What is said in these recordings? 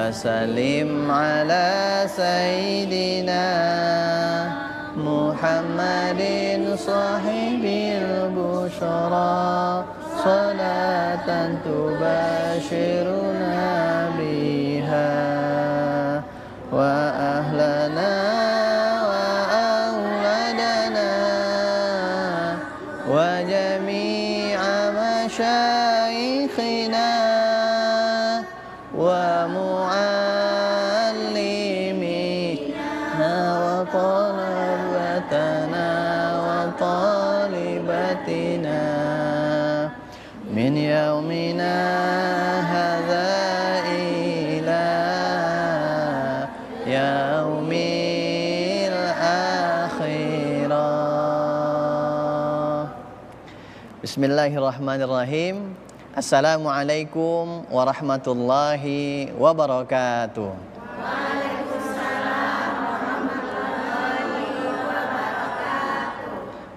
وسلم على سيدنا محمد صاحب البشرى صلاة تباشرنا بها وأهلنا وأولادنا وجميع مشايخنا ومعلمينا وطلبتنا وطالبتنا من يومنا هذا إلى يوم الآخرة. Bismillahirrahmanirrahim. Assalamualaikum warahmatullahi wabarakatuh.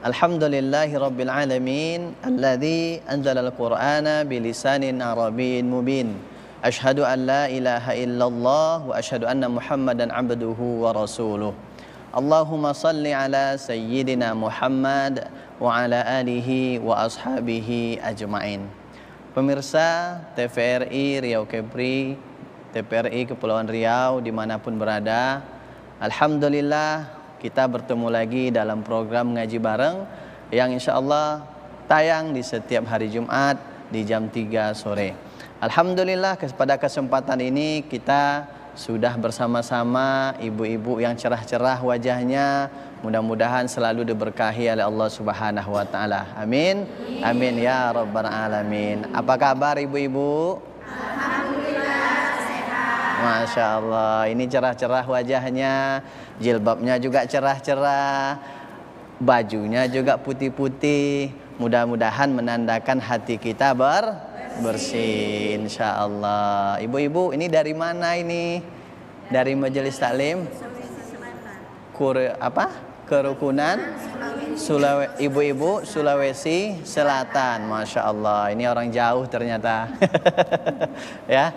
Alhamdulillahi rabbil alamin alladzi anzalal qur'ana bilisanin arabiyyin mubin. Asyhadu an la ilaha illallah wa asyhadu anna Muhammadan abduhu wa rasuluh. Allahumma salli ala sayyidina Muhammad wa ala alihi wa ashabihi ajmain. Pemirsa TVRI Riau Kepri, TVRI Kepulauan Riau dimanapun berada, alhamdulillah kita bertemu lagi dalam program ngaji bareng yang insya Allah tayang di setiap hari Jumat di jam 3 sore. Alhamdulillah pada kesempatan ini kita sudah bersama-sama ibu-ibu yang cerah-cerah wajahnya, mudah-mudahan selalu diberkahi oleh Allah Subhanahu wa taala. Amin. Amin ya rabbal alamin. Apa kabar ibu-ibu? Alhamdulillah sehat. Masya Allah, ini cerah-cerah wajahnya, jilbabnya juga cerah-cerah, bajunya juga putih-putih. Mudah-mudahan menandakan hati kita bersih insya Allah. Ibu-ibu ini dari mana ini? Dari Majelis Taklim? Kerukunan Ibu-ibu Sulawesi Selatan. Masya Allah, ini orang jauh ternyata. Ya,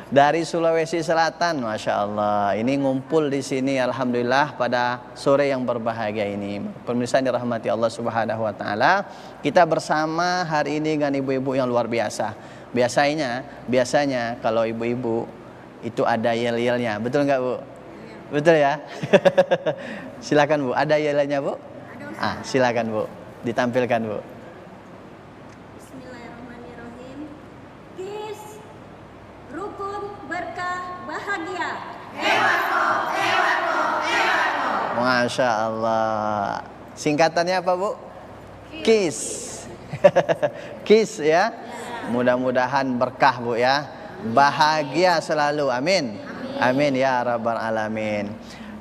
dari Sulawesi Selatan, Masya Allah. Ini ngumpul di sini, alhamdulillah pada sore yang berbahagia ini. Pemirsa yang dirahmati Allah Subhanahu Wa Taala, kita bersama hari ini dengan ibu-ibu yang luar biasa. Biasanya kalau ibu-ibu itu ada yel-yelnya, betul nggak Bu? Betul ya. Silakan Bu, ada yel-yelnya Bu? Silakan Bu, ditampilkan Bu. Bismillahirrahmanirrahim. Kis, rukun, berkah, bahagia. Masya Allah. Singkatannya apa Bu? KIS. KIS ya. Mudah-mudahan berkah Bu ya. Bahagia selalu. Amin. Amin ya rabbal alamin.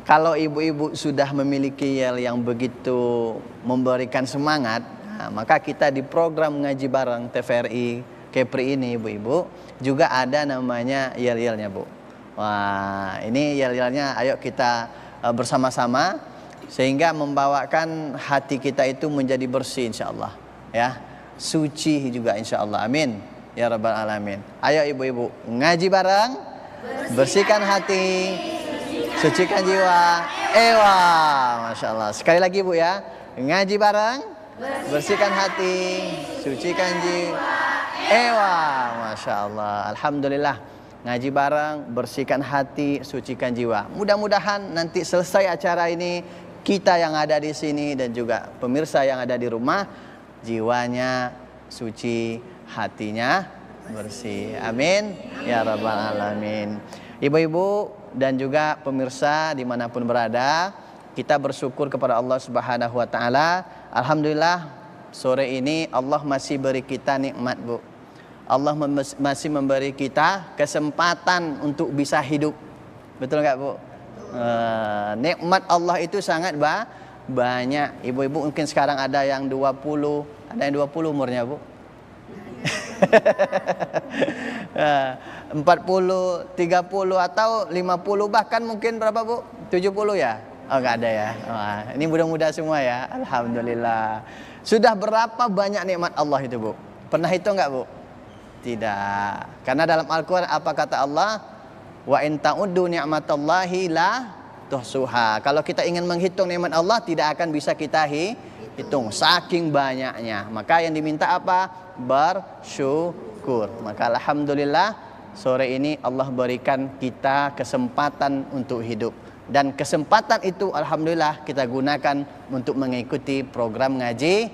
Kalau ibu-ibu sudah memiliki yel yang begitu memberikan semangat, maka kita di program ngaji bareng TVRI Kepri ini ibu-ibu juga ada namanya yel-yelnya Bu. Wah, ini yel-yelnya ayo kita bersama-sama sehingga membawakan hati kita itu menjadi bersih insyaallah ya, suci juga insyaallah. Amin ya rabbal alamin. Ayo ibu-ibu ngaji bareng, bersihkan hati, sucikan jiwa. Ewa, Masya Allah. Sekali lagi Bu ya, ngaji bareng, bersihkan hati, sucikan jiwa. Ewa, Masya Allah. Alhamdulillah, ngaji bareng, bersihkan hati, sucikan jiwa. Mudah-mudahan nanti selesai acara ini, kita yang ada di sini dan juga pemirsa yang ada di rumah, jiwanya suci, hatinya bersih. Amin ya rabbal alamin. Ibu-ibu dan juga pemirsa dimanapun berada, kita bersyukur kepada Allah Subhanahu Wa Taala. Alhamdulillah sore ini Allah masih beri kita nikmat Bu. Allah masih memberi kita kesempatan untuk bisa hidup. Betul nggak Bu? Nikmat Allah itu sangat banyak. Ibu-ibu mungkin sekarang ada yang 20, ada yang 20 umurnya Bu. 40, 30 atau 50 bahkan mungkin berapa Bu? 70 ya? Oh nggak ada ya? Wah, ini muda-muda semua ya. Alhamdulillah. Sudah berapa banyak nikmat Allah itu Bu? Pernah hitung nggak Bu? Tidak. Karena dalam Al-Quran apa kata Allah? Wa in ta'uddu ni'matallahi la tuhsuha. Kalau kita ingin menghitung nikmat Allah tidak akan bisa kita hitung saking banyaknya. Maka yang diminta apa? Bersyukur. Maka alhamdulillah sore ini Allah berikan kita kesempatan untuk hidup. Dan kesempatan itu alhamdulillah kita gunakan untuk mengikuti program ngaji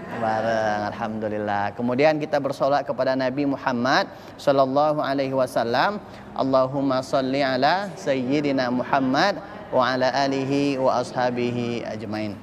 bareng. Alhamdulillah. Kemudian kita bersolat kepada Nabi Muhammad sallallahu alaihi wasallam. Allahumma shalli ala sayyidina Muhammad wa ala alihi wa ashabihi ajmain.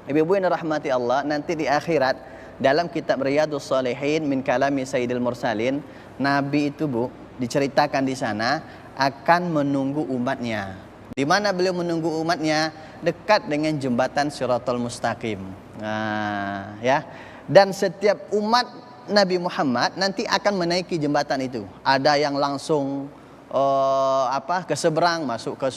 Ibu-ibu yang dirahmati Allah, nanti di akhirat dalam kitab Riyadhus Shalihin min kalami Sayyidil Mursalin, Nabi itu Bu diceritakan di sana akan menunggu umatnya. Di mana beliau menunggu umatnya? Dekat dengan jembatan Shiratal Mustaqim. Nah, ya. Dan setiap umat Nabi Muhammad nanti akan menaiki jembatan itu. Ada yang langsung ke seberang masuk ke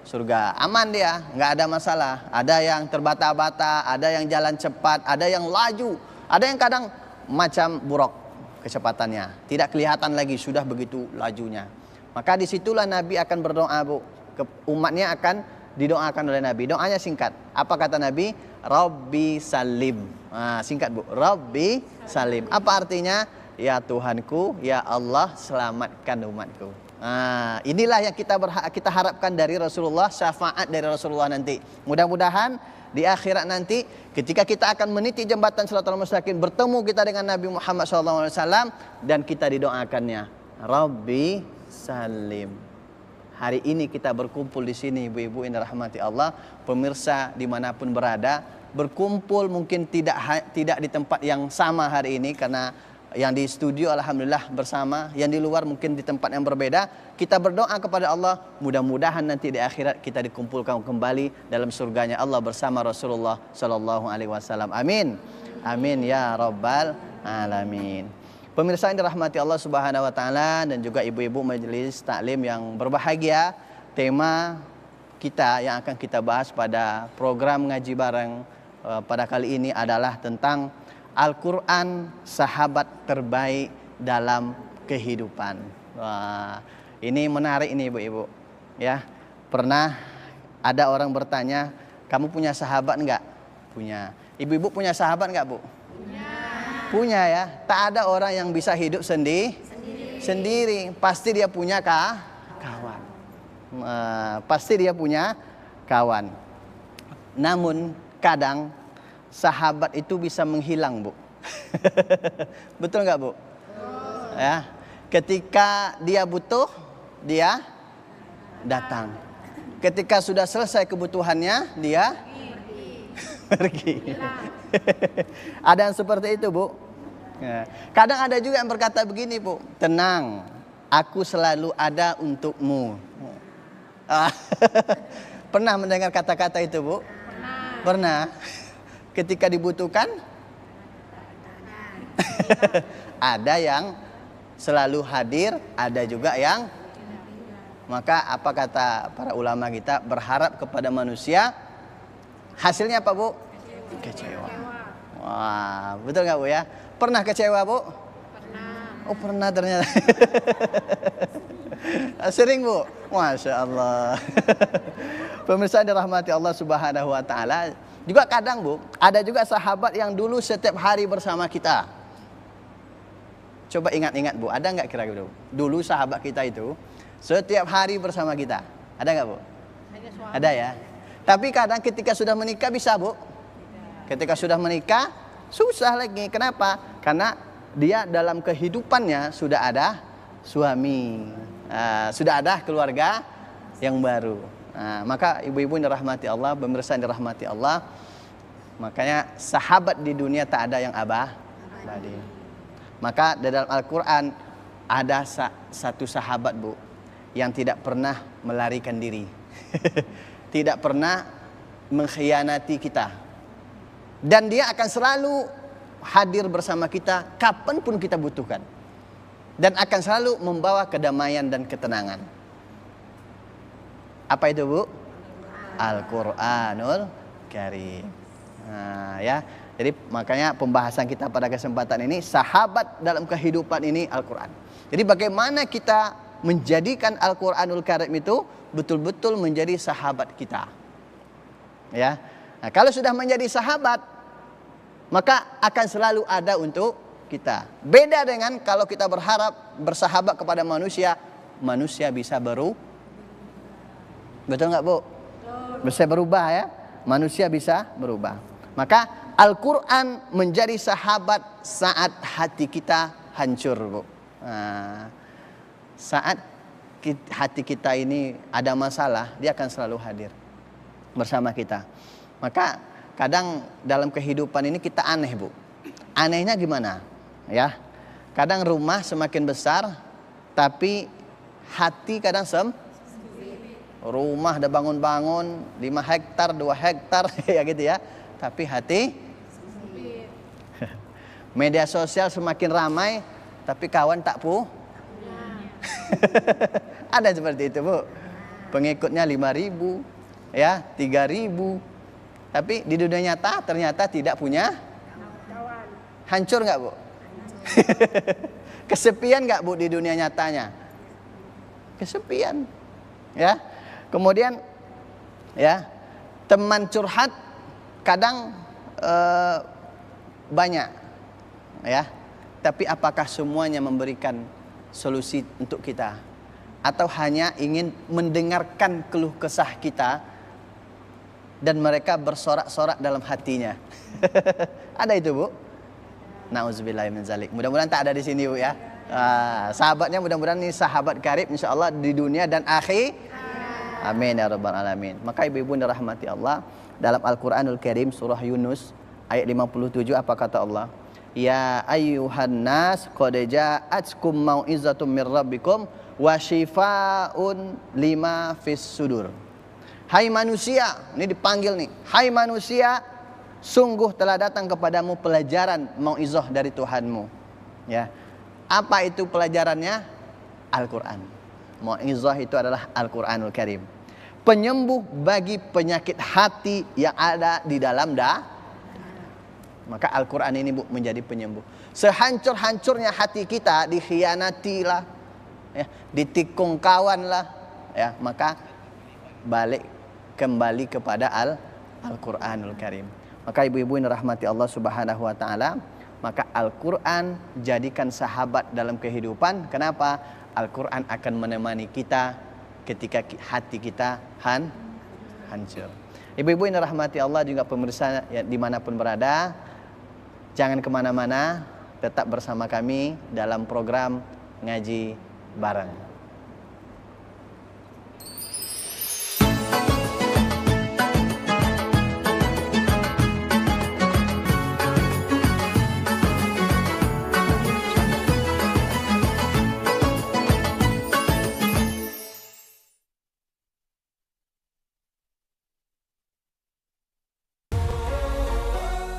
surga. Aman dia, nggak ada masalah. Ada yang terbata-bata, ada yang jalan cepat, ada yang laju, ada yang kadang macam buruk kecepatannya. Tidak kelihatan lagi sudah begitu lajunya. Maka disitulah Nabi akan berdoa, Bu. Umatnya akan didoakan oleh Nabi. Doanya singkat. Apa kata Nabi? Rabbi salim. Nah, singkat Bu. Rabbi salim. Apa artinya? Ya Tuhanku, ya Allah, selamatkan umatku. Nah, inilah yang kita harapkan dari Rasulullah, syafaat dari Rasulullah nanti. Mudah-mudahan di akhirat nanti ketika kita akan meniti jembatan Shiratal Mustaqim, bertemu kita dengan Nabi Muhammad SAW dan kita didoakannya. Rabbi salim. Hari ini kita berkumpul di sini, ibu-ibu yang dirahmati Allah, pemirsa dimanapun berada, berkumpul mungkin tidak di tempat yang sama hari ini karena yang di studio alhamdulillah bersama, yang di luar mungkin di tempat yang berbeda. Kita berdoa kepada Allah, mudah-mudahan nanti di akhirat kita dikumpulkan kembali dalam surganya Allah bersama Rasulullah sallallahu alaihi wasallam. Amin. Amin ya rabbal alamin. Pemirsa yang dirahmati Allah Subhanahu wa taala dan juga ibu-ibu majelis taklim yang berbahagia, tema kita yang akan kita bahas pada program ngaji bareng pada kali ini adalah tentang Al-Quran, sahabat terbaik dalam kehidupan. Wah, ini menarik ini ibu-ibu. Ya, pernah ada orang bertanya, kamu punya sahabat enggak? Punya. Ibu-ibu punya sahabat enggak, Bu? Punya ya. Tak ada orang yang bisa hidup sendiri. Pasti dia punya kawan. Pasti dia punya kawan. Namun kadang sahabat itu bisa menghilang, Bu. Betul nggak, Bu? Ya. Ketika dia butuh, dia datang. Ketika sudah selesai kebutuhannya, dia pergi. Ada yang seperti itu, Bu. Kadang ada juga yang berkata begini, Bu. Tenang, aku selalu ada untukmu. Pernah mendengar kata-kata itu, Bu? Pernah. Ketika dibutuhkan, ada yang selalu hadir, ada juga yang. Maka apa kata para ulama kita? Berharap kepada manusia, hasilnya apa, Bu? Kecewa. Wah, betul nggak, Bu ya? Pernah kecewa, Bu? Pernah. Oh, pernah ternyata. Sering, Bu? Masya Allah. Pemirsa dirahmati Allah Subhanahu wa taala. Juga kadang, Bu, ada juga sahabat yang dulu setiap hari bersama kita. Coba ingat-ingat, Bu, ada nggak kira-kira? Dulu sahabat kita itu setiap hari bersama kita. Ada nggak, Bu? Ada ya. Tapi kadang ketika sudah menikah bisa, Bu. Ketika sudah menikah susah lagi. Kenapa? Karena dia dalam kehidupannya sudah ada suami, sudah ada keluarga yang baru. Maka ibu-ibu yang dirahmati Allah, pemirsa yang dirahmati Allah, makanya sahabat di dunia tak ada yang abadi. Maka di dalam Al-Quran ada satu sahabat, Bu, yang tidak pernah melarikan diri. Tidak pernah mengkhianati kita. Dan dia akan selalu hadir bersama kita kapanpun kita butuhkan. Dan akan selalu membawa kedamaian dan ketenangan. Apa itu, Bu? Al-Quranul Karim. Nah, ya. Jadi makanya pembahasan kita pada kesempatan ini, sahabat dalam kehidupan ini Al-Quran. Jadi bagaimana kita menjadikan Al-Quranul Karim itu betul-betul menjadi sahabat kita. Ya, nah, kalau sudah menjadi sahabat, maka akan selalu ada untuk kita. Beda dengan kalau kita berharap bersahabat kepada manusia, manusia bisa betul nggak Bu? Bisa berubah ya, manusia bisa berubah. Maka Al-Quran menjadi sahabat saat hati kita hancur Bu. Nah, saat hati kita ini ada masalah, dia akan selalu hadir bersama kita. Maka kadang dalam kehidupan ini kita aneh Bu. Anehnya gimana? Ya, kadang rumah semakin besar, tapi hati kadang rumah udah bangun-bangun 5 hektar, 2 hektar ya gitu ya. Tapi hati media sosial semakin ramai, tapi kawan tak ada seperti itu Bu. Pengikutnya 5.000, ya 3.000. Tapi di dunia nyata ternyata tidak punya. Hancur nggak Bu? Kesepian nggak Bu di dunia nyatanya? Kesepian, ya. Kemudian, ya, teman curhat kadang banyak, ya. Tapi apakah semuanya memberikan solusi untuk kita? Atau hanya ingin mendengarkan keluh kesah kita dan mereka bersorak-sorak dalam hatinya? Ada itu Bu? Nauzubillahi min zalik. Mudah-mudahan tak ada di sini Bu ya. Sahabatnya mudah-mudahan ini sahabat karib insyaallah di dunia dan akhir. Amin ya rabbal alamin. Maka ibu-ibu yang dirahmati Allah, dalam Al-Qur'anul Karim surah Yunus ayat 57 apa kata Allah? Ya ayyuhan nas qad ja'atkum mau'izatum mir rabbikum wa syifaa'un lima fis sudur. Hai manusia, ini dipanggil nih. Hai manusia, sungguh telah datang kepadamu pelajaran mau'izah dari Tuhanmu. Ya. Apa itu pelajarannya? Al-Qur'an. Mau'izah itu adalah Al-Qur'anul Karim. Penyembuh bagi penyakit hati yang ada di dalam Maka Al-Quran ini Bu menjadi penyembuh. Sehancur-hancurnya hati kita, dikhianati lah, ya, ditikung kawan lah, ya, maka kembali kepada Al-Quranul Karim. Maka ibu-ibu yang rahmati Allah Subhanahu Wa Taala, maka Al-Quran jadikan sahabat dalam kehidupan. Kenapa? Al-Quran akan menemani kita ketika hati kita hancur. Ibu-ibu yang rahmati Allah juga pemirsa ya, dimanapun berada, jangan kemana-mana, tetap bersama kami dalam program Ngaji Bareng.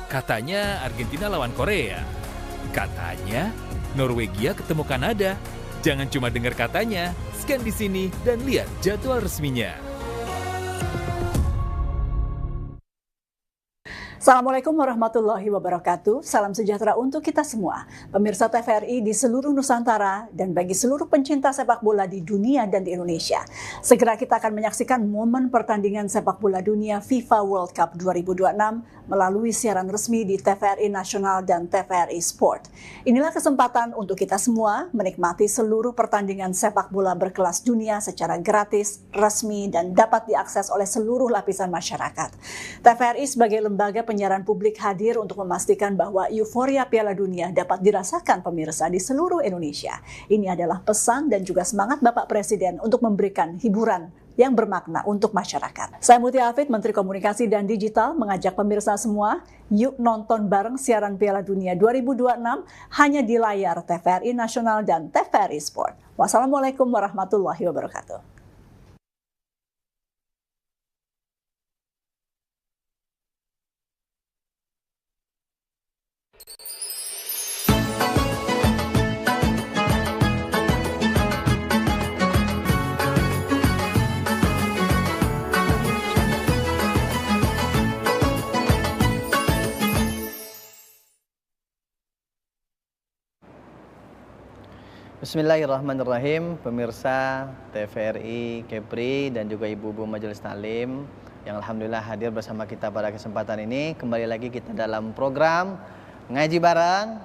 Katanya Argentina lawan Korea. Katanya Norwegia ketemu Kanada. Jangan cuma dengar katanya, scan di sini dan lihat jadwal resminya. Assalamualaikum warahmatullahi wabarakatuh. Salam sejahtera untuk kita semua. Pemirsa TVRI di seluruh Nusantara dan bagi seluruh pencinta sepak bola di dunia dan di Indonesia. Segera kita akan menyaksikan momen pertandingan sepak bola dunia FIFA World Cup 2026 melalui siaran resmi di TVRI Nasional dan TVRI Sport. Inilah kesempatan untuk kita semua menikmati seluruh pertandingan sepak bola berkelas dunia secara gratis, resmi, dan dapat diakses oleh seluruh lapisan masyarakat. TVRI sebagai lembaga penyiaran publik hadir untuk memastikan bahwa euforia Piala Dunia dapat dirasakan pemirsa di seluruh Indonesia. Ini adalah pesan dan juga semangat Bapak Presiden untuk memberikan hiburan yang bermakna untuk masyarakat. Saya Mutia Hafid, Menteri Komunikasi dan Digital, mengajak pemirsa semua, yuk nonton bareng siaran Piala Dunia 2026 hanya di layar TVRI Nasional dan TVRI Sport. Wassalamualaikum warahmatullahi wabarakatuh. Bismillahirrahmanirrahim, pemirsa TVRI, Kepri, dan juga ibu-ibu Majelis Taklim yang alhamdulillah hadir bersama kita pada kesempatan ini. Kembali lagi kita dalam program Ngaji Bareng,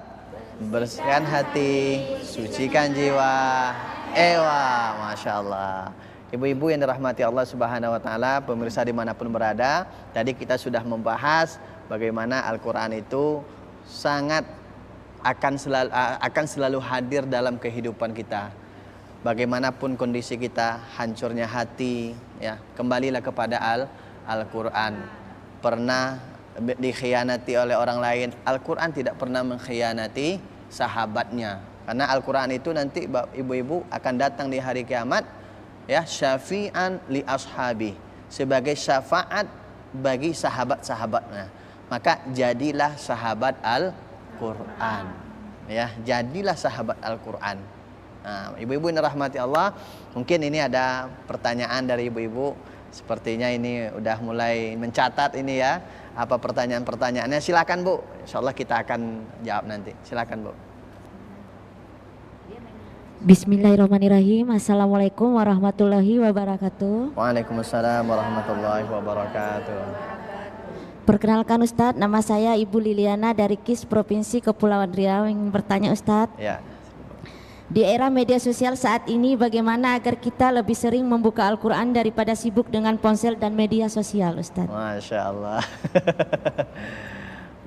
Bersihkan Hati, Sucikan Jiwa. Ewa, Masya Allah. Ibu-ibu yang dirahmati Allah Subhanahu wa Ta'ala, pemirsa dimanapun berada, tadi kita sudah membahas bagaimana Al-Quran itu sangat akan selalu hadir dalam kehidupan kita. Bagaimanapun kondisi kita, hancurnya hati, ya, kembalilah kepada Al-Quran. Pernah dikhianati oleh orang lain, Al-Quran tidak pernah mengkhianati sahabatnya. Karena Al-Quran itu nanti ibu-ibu akan datang di hari kiamat, ya, syafi'an li ashabi, sebagai syafaat bagi sahabat-sahabatnya. Maka jadilah sahabat Al-Quran, ya, jadilah sahabat Al-Quran. Nah, ibu-ibu yang dirahmati Allah, mungkin ini ada pertanyaan dari ibu-ibu. Sepertinya ini udah mulai mencatat ini, ya, apa pertanyaan-pertanyaannya. Silakan Bu, insyaallah kita akan jawab nanti. Silakan Bu. Bismillahirrahmanirrahim. Assalamualaikum warahmatullahi wabarakatuh. Waalaikumsalam warahmatullahi wabarakatuh. Perkenalkan Ustadz, nama saya Ibu Liliana dari KIS Provinsi Kepulauan Riau. Ingin bertanya Ustadz, Ya. di era media sosial saat ini bagaimana agar kita lebih sering membuka Al-Quran daripada sibuk dengan ponsel dan media sosial Ustadz? Masya Allah.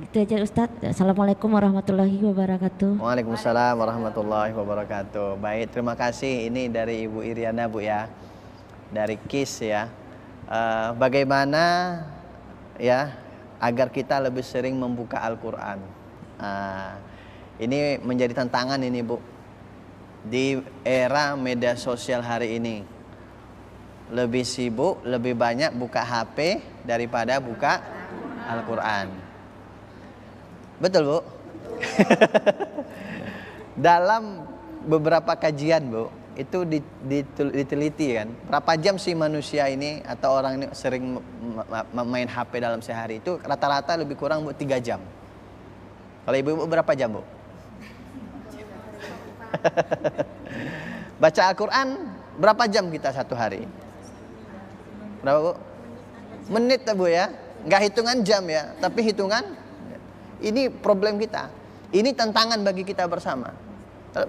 Itu aja Ustadz. Assalamualaikum warahmatullahi wabarakatuh. Waalaikumsalam warahmatullahi wabarakatuh. Baik, terima kasih. Ini dari Ibu Iriana Bu, ya, dari KIS, ya. Bagaimana, ya, agar kita lebih sering membuka Al-Quran. Ini menjadi tantangan ini Bu, di era media sosial hari ini. Lebih sibuk, lebih banyak buka HP daripada buka Al-Quran. Betul Bu? Dalam beberapa kajian Bu, itu diteliti kan, berapa jam sih manusia ini atau orang ini sering main HP dalam sehari. Itu rata-rata lebih kurang Bu 3 jam. Kalau ibu-ibu berapa jam Bu? Baca Al-Quran berapa jam kita satu hari? Berapa Bu? Menit Bu, ya, nggak hitungan jam, ya, tapi hitungan. Ini problem kita. Ini tantangan bagi kita bersama.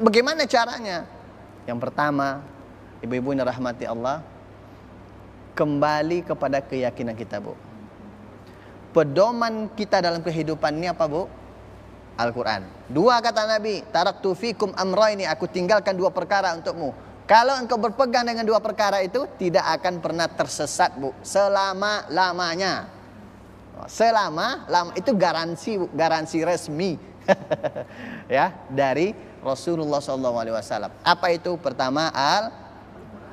Bagaimana caranya? Yang pertama, ibu-ibu yang dirahmati Allah, kembali kepada keyakinan kita Bu. Pedoman kita dalam kehidupan ini apa Bu? Al-Quran. 2 kata Nabi, taraktu fikum amrayni, aku tinggalkan 2 perkara untukmu. Kalau engkau berpegang dengan 2 perkara itu, tidak akan pernah tersesat Bu, selama-lamanya. Selama-lama, itu garansi Bu, garansi resmi. Ya, dari Rasulullah SAW. Apa itu? Pertama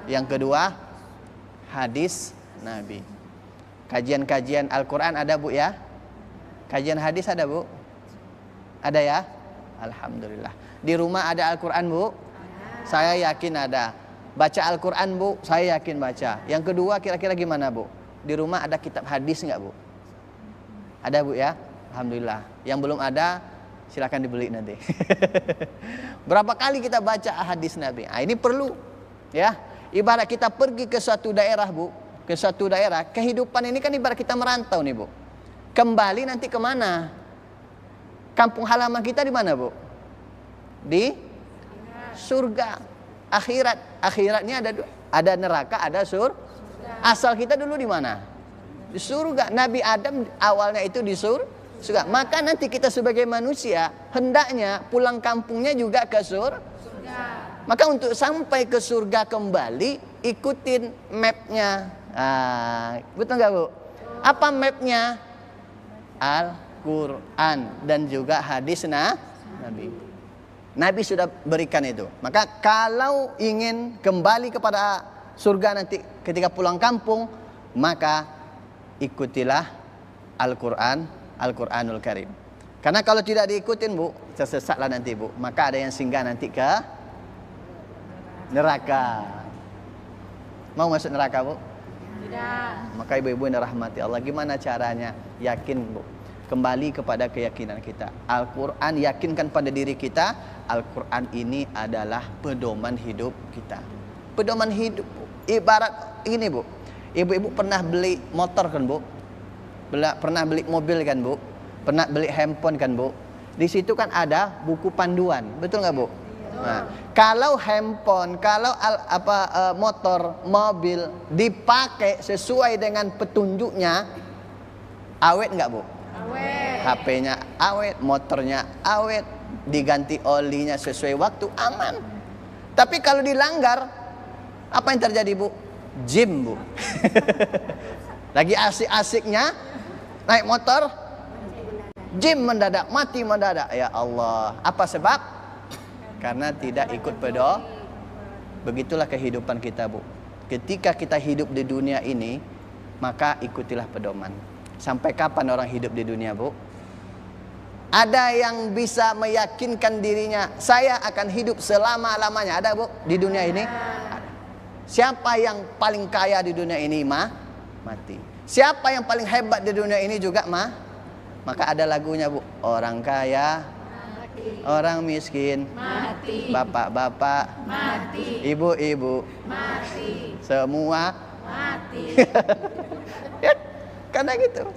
yang kedua hadis Nabi. Kajian-kajian Al-Quran ada Bu, ya? Kajian hadis ada Bu? Ada, ya? Alhamdulillah. Di rumah ada Al-Quran Bu? Saya yakin ada. Baca Al-Quran Bu? Saya yakin baca. Yang kedua kira-kira gimana Bu? Di rumah ada kitab hadis nggak Bu? Ada Bu, ya? Alhamdulillah. Yang belum ada, silakan dibeli nanti. Berapa kali kita baca hadis Nabi? Nah, ini perlu, ya. Ibarat kita pergi ke suatu daerah Bu, ke suatu daerah, kehidupan ini kan ibarat kita merantau nih Bu. Kembali nanti kemana? Kampung halaman kita di mana Bu? Di surga, akhirat. Akhiratnya ada neraka, ada surga. Asal kita dulu di mana? Di surga. Nabi Adam awalnya itu di surga. Maka nanti kita sebagai manusia hendaknya pulang kampungnya juga ke surga. Maka untuk sampai ke surga kembali, ikutin mapnya. Betul nggak Bu? Apa mapnya? Al-Quran dan juga hadis Nabi. Nabi sudah berikan itu. Maka kalau ingin kembali kepada surga nanti ketika pulang kampung, maka ikutilah Al-Quran, Al-Quranul Karim. Karena kalau tidak diikutin Bu, tersesatlah nanti Bu. Maka ada yang singgah nanti ke neraka. Mau masuk neraka Bu? Tidak. Maka ibu-ibu yang dirahmati Allah, gimana caranya? Yakin Bu. kembali kepada keyakinan kita. Al-Quran, yakinkan pada diri kita, Al-Quran ini adalah pedoman hidup kita. Pedoman hidup, Bu. Ibarat ini, Bu. Ibu-ibu pernah beli motor kan, Bu? Pernah beli mobil kan, Bu? Pernah beli handphone kan, Bu? Di situ kan ada buku panduan, betul nggak, Bu? Nah, kalau handphone, kalau motor, mobil dipakai sesuai dengan petunjuknya, awet nggak, Bu? Awet. HP-nya awet, motornya awet, diganti olinya sesuai waktu, aman. Tapi kalau dilanggar, apa yang terjadi, Bu? Gym, Bu. Lagi asik-asiknya naik motor, gym mendadak, mati mendadak. Ya Allah, apa sebab? Karena tidak ikut pedoman. Begitulah kehidupan kita, Bu. Ketika kita hidup di dunia ini, maka ikutilah pedoman. Sampai kapan orang hidup di dunia, Bu? Ada yang bisa meyakinkan dirinya, saya akan hidup selama-lamanya. Ada, Bu, di dunia ini? Ada. Siapa yang paling kaya di dunia ini, mati. Siapa yang paling hebat di dunia ini juga, Maka ada lagunya, Bu. Orang kaya mati, orang miskin mati, bapak-bapak mati, ibu-ibu mati, semua mati. Ya, karena gitu.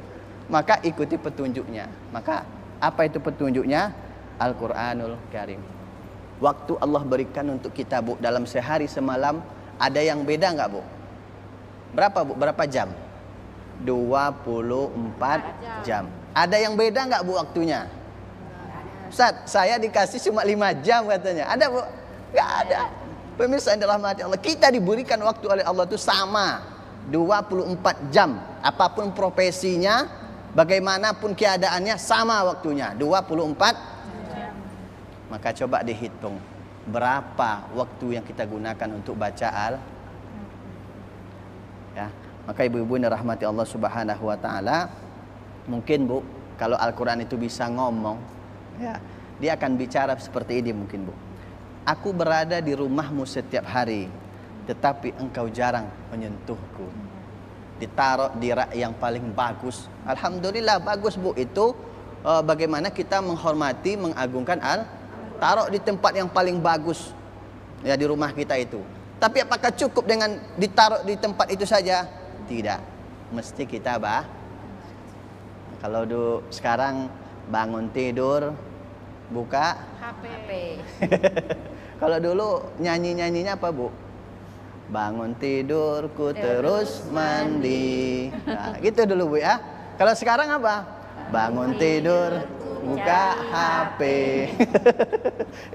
Maka ikuti petunjuknya. Maka apa itu petunjuknya? Al-Quranul Karim. Waktu Allah berikan untuk kita, Bu, dalam sehari semalam, ada yang beda nggak, Bu? Berapa, Bu? Berapa jam? 24 jam. Ada yang beda nggak, Bu, waktunya? Ustaz, saya dikasih cuma 5 jam katanya. Ada, Bu? Nggak ada. Pemirsa yang dirahmati Allah, kita diberikan waktu oleh Allah itu sama 24 jam. Apapun profesinya, bagaimanapun keadaannya, sama waktunya 24 jam. Maka coba dihitung berapa waktu yang kita gunakan untuk baca ya. Maka ibu-ibu yang dirahmati Allah Subhanahu wa taala, mungkin, Bu, kalau Al-Quran itu bisa ngomong, ya, dia akan bicara seperti ini mungkin, Bu. Aku berada di rumahmu setiap hari, tetapi engkau jarang menyentuhku. Ditaruh di rak yang paling bagus. Alhamdulillah bagus, Bu. Itu bagaimana kita menghormati, mengagungkan taruh di tempat yang paling bagus, ya, di rumah kita itu. Tapi apakah cukup dengan ditaruh di tempat itu saja? Tidak. Mesti kita kalau sekarang bangun tidur buka HP. Kalau dulu nyanyinya apa, Bu? Bangun tidurku terus mandi. Nah, gitu dulu, Bu, ya. Kalau sekarang apa? Bangun tidur buka HP.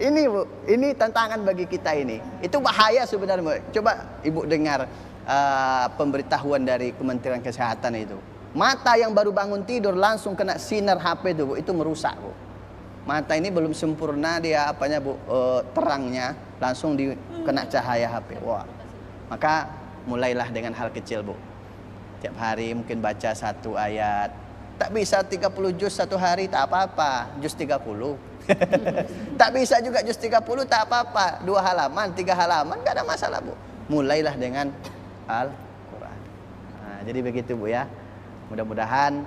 Ini, Bu, ini tantangan bagi kita ini. Itu bahaya sebenarnya, Bu. Coba Ibu dengar pemberitahuan dari Kementerian Kesehatan itu. Mata yang baru bangun tidur langsung kena sinar HP itu, Bu, itu merusak, Bu. Mata ini belum sempurna dia Bu, terangnya, langsung kena cahaya HP. Wah. Maka mulailah dengan hal kecil, Bu. Tiap hari mungkin baca 1 ayat. Tak bisa 30 juz satu hari, tak apa-apa. Juz 30. Tak bisa juga juz 30, tak apa-apa. 2 halaman, 3 halaman, gak ada masalah, Bu. Mulailah dengan Al-Quran. Nah, jadi begitu, Bu, ya. Mudah-mudahan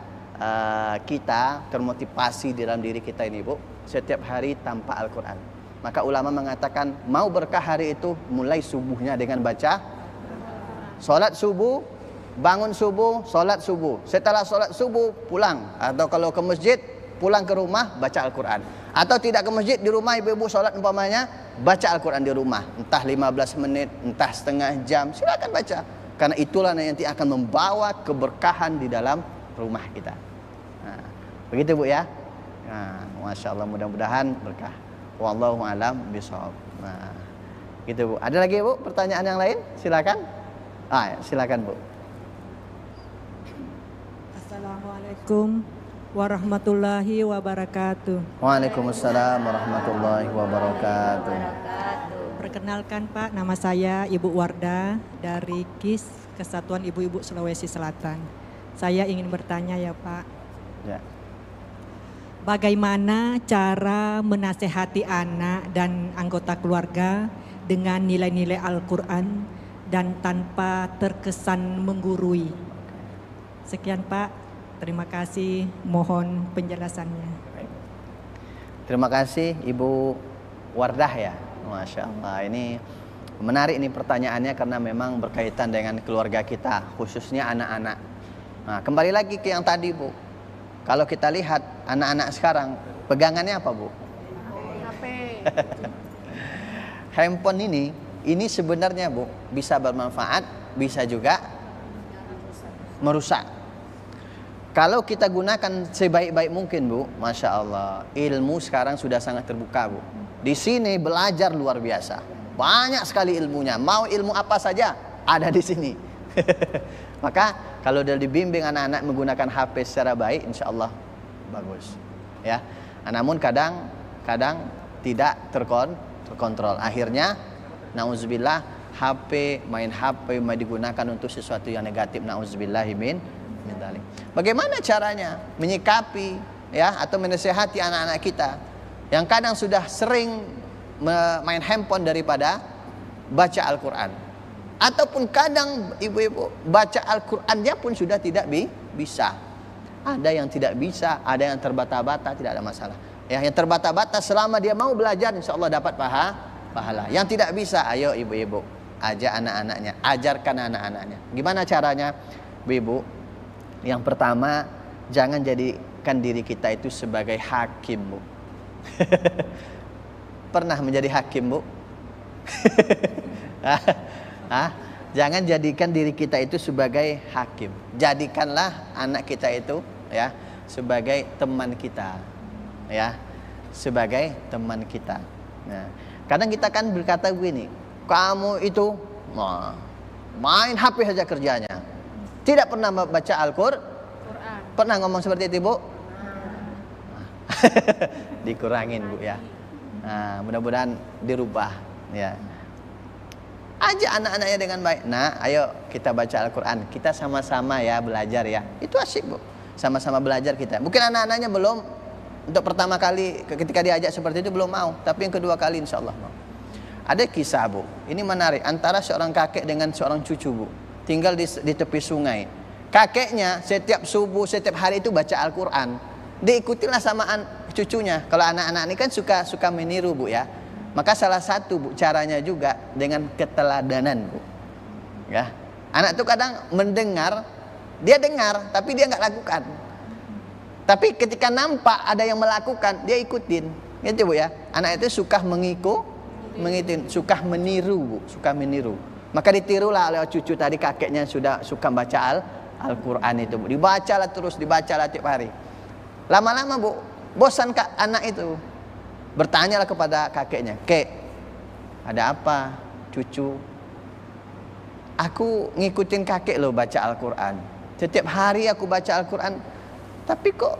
kita termotivasi di dalam diri kita ini, Bu, setiap hari tanpa Al-Quran. Maka ulama mengatakan, mau berkah hari itu, mulai subuhnya dengan baca sholat subuh, bangun subuh, sholat subuh. Setelah sholat subuh, pulang. Atau kalau ke masjid, pulang ke rumah, baca Al-Quran. Atau tidak ke masjid, di rumah ibu-ibu sholat umpamanya, baca Al-Quran di rumah. Entah 15 menit, entah setengah jam, silakan baca. Karena itulah yang nanti akan membawa keberkahan di dalam rumah kita. Nah, begitu, Bu, ya. Nah, Masya Allah, mudah-mudahan berkah. Wallahu a'lam bishawab. Nah, gitu, Bu. Ada lagi, Bu, pertanyaan yang lain? Silakan. Silakan, Bu. Assalamualaikum warahmatullahi wabarakatuh. Waalaikumsalam warahmatullahi wabarakatuh. Perkenalkan, Pak, nama saya Ibu Wardah dari KIS Kesatuan Ibu-Ibu Sulawesi Selatan. Saya ingin bertanya, ya, Pak. Ya. Bagaimana cara menasehati anak dan anggota keluarga dengan nilai-nilai Al-Quran dan tanpa terkesan menggurui? Sekian, Pak. Terima kasih, mohon penjelasannya. Terima kasih Ibu Wardah ya. Masya Allah, ini menarik nih pertanyaannya karena memang berkaitan dengan keluarga kita, khususnya anak-anak. Nah, kembali lagi ke yang tadi Bu. Kalau kita lihat anak-anak sekarang, pegangannya apa Bu? HP. Handphone ini sebenarnya Bu, bisa bermanfaat, bisa juga merusak. Kalau kita gunakan sebaik-baik mungkin Bu, Masya Allah, ilmu sekarang sudah sangat terbuka Bu. Di sini belajar luar biasa, banyak sekali ilmunya. Mau ilmu apa saja ada di sini. Maka kalau sudah dibimbing anak-anak menggunakan HP secara baik, insya Allah bagus. Ya. Namun kadang tidak terkontrol. Akhirnya, nauzubillah, main HP digunakan untuk sesuatu yang negatif. Nauzubillahimin. Bagaimana caranya menyikapi ya atau menasihati anak-anak kita yang kadang sudah sering main handphone daripada baca Al-Quran, ataupun kadang ibu-ibu baca Al-Qurannya pun sudah tidak bisa. Ada yang tidak bisa, ada yang terbata-bata, tidak ada masalah. Ya, yang terbata-bata selama dia mau belajar, insya Allah dapat pahala. Yang tidak bisa, ayo ibu-ibu ajak anak-anaknya, ajarkan anak-anaknya. Gimana caranya, ibu-ibu? Yang pertama, jangan jadikan diri kita itu sebagai hakim, Bu. Pernah menjadi hakim, Bu? Jangan jadikan diri kita itu sebagai hakim. Jadikanlah anak kita itu ya sebagai teman kita. Ya, sebagai teman kita. Nah, kadang kita kan berkata begini, kamu itu main HP saja kerjanya. Tidak pernah baca Al-Quran. Pernah ngomong seperti itu, Bu? Dikurangin, Bu ya. Nah, mudah-mudahan dirubah ya. Ajak anak-anaknya dengan baik. Nah, ayo kita baca Al-Quran. Kita sama-sama ya belajar ya. Itu asik, Bu. Sama-sama belajar kita. Mungkin anak-anaknya belum, untuk pertama kali ketika diajak seperti itu belum mau. Tapi yang kedua kali insya Allah mau. Ada kisah, Bu. Ini menarik. Antara seorang kakek dengan seorang cucu, Bu. Tinggal di tepi sungai. Kakeknya setiap subuh, setiap hari itu baca Al-Quran. Diikutilah sama cucunya. Kalau anak-anak ini kan suka meniru, Bu ya. Maka salah satu, Bu, caranya juga dengan keteladanan, Bu. Ya. Anak itu kadang mendengar, dia dengar tapi dia nggak lakukan. Tapi ketika nampak ada yang melakukan, dia ikutin. Gitu, Bu ya. Anak itu suka mengikuti, suka meniru, Bu, suka meniru. Maka ditirulah oleh cucu tadi, kakeknya sudah suka baca Al-Quran itu, Bu. Dibacalah terus, dibacalah tiap hari. Lama-lama, Bu, bosan anak itu. Bertanyalah kepada kakeknya, "Kek, ada apa, cucu? Aku ngikutin kakek loh baca Al-Quran. Setiap hari aku baca Al-Quran, tapi kok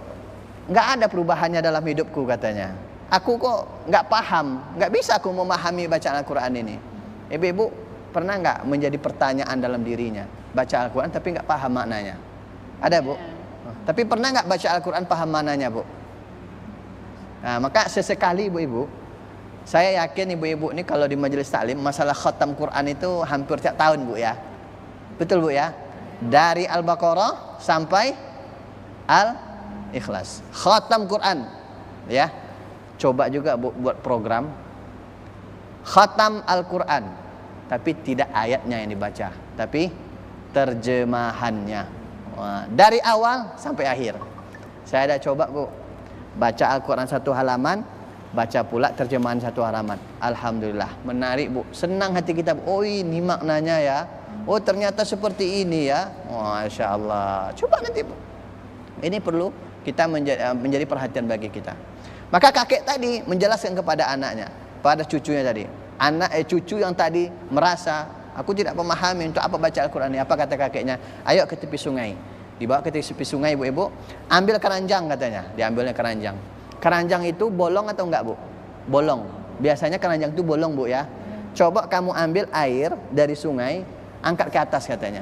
nggak ada perubahannya dalam hidupku," katanya. "Aku kok nggak paham, nggak bisa aku memahami bacaan Al-Quran ini." Ibu-ibu pernah nggak menjadi pertanyaan dalam dirinya, baca Al-Quran tapi nggak paham maknanya? Ada, Bu? Tapi pernah nggak baca Al-Quran paham maknanya, Bu? Nah, maka sesekali ibu-ibu, saya yakin ibu-ibu ini kalau di majelis taklim masalah khatam Quran itu hampir tiap tahun, Bu ya. Betul, Bu ya? Dari Al-Baqarah sampai Al-Ikhlas. Khatam Quran. Ya. Coba juga, Bu, buat program khatam Al-Quran. Tapi tidak ayatnya yang dibaca, tapi terjemahannya. Dari awal sampai akhir. Saya ada coba, Bu. Baca Al-Quran satu halaman, baca pula terjemahan satu halaman. Alhamdulillah, menarik, Bu. Senang hati kita, Bu. Oh, ini maknanya ya. Oh, ternyata seperti ini ya. Masya Allah. Coba nanti, Bu. Ini perlu kita menjadi perhatian bagi kita. Maka kakek tadi menjelaskan kepada anaknya, pada cucunya tadi. Cucu yang tadi merasa, aku tidak memahami untuk apa baca Al-Quran ini. Apa kata kakeknya? Ayo ke tepi sungai. Dibawa ke tepi sungai, ibu-ibu. Ambil keranjang, katanya. Diambilnya keranjang. Keranjang itu bolong atau enggak, Bu? Bolong. Biasanya keranjang itu bolong, Bu ya. Coba kamu ambil air dari sungai, angkat ke atas, katanya.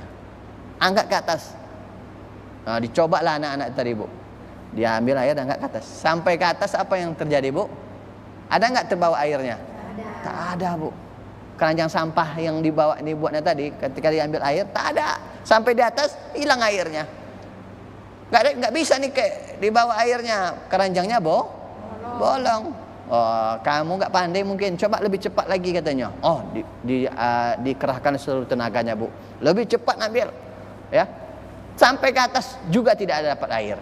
Angkat ke atas. Nah, dicobalah anak-anak tadi, Bu. Dia ambil air dan angkat ke atas. Sampai ke atas, apa yang terjadi, Bu? Ada enggak terbawa airnya? Tak ada, Bu. Keranjang sampah yang dibuatnya tadi, ketika diambil air, tak ada. Sampai di atas, hilang airnya. Nggak bisa nih kayak di bawah airnya, keranjangnya bolong. Oh, kamu nggak pandai mungkin, coba lebih cepat lagi katanya. Oh, dikerahkan seluruh tenaganya, Bu. Lebih cepat ambil, ya. Sampai ke atas juga tidak ada dapat air.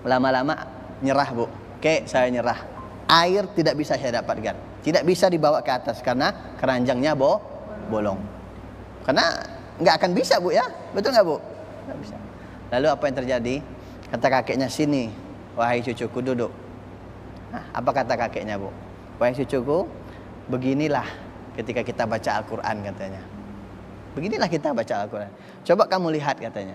Lama-lama nyerah, Bu. Oke, saya nyerah. Air tidak bisa saya dapatkan. Tidak bisa dibawa ke atas karena keranjangnya bolong. Karena nggak akan bisa, Bu, ya. Betul nggak, Bu? Nggak bisa. Lalu apa yang terjadi? Kata kakeknya, sini, wahai cucuku, duduk. Nah, apa kata kakeknya, Bu? Wahai cucuku, beginilah ketika kita baca Al-Quran, katanya. Beginilah kita baca Al-Quran. Coba kamu lihat, katanya.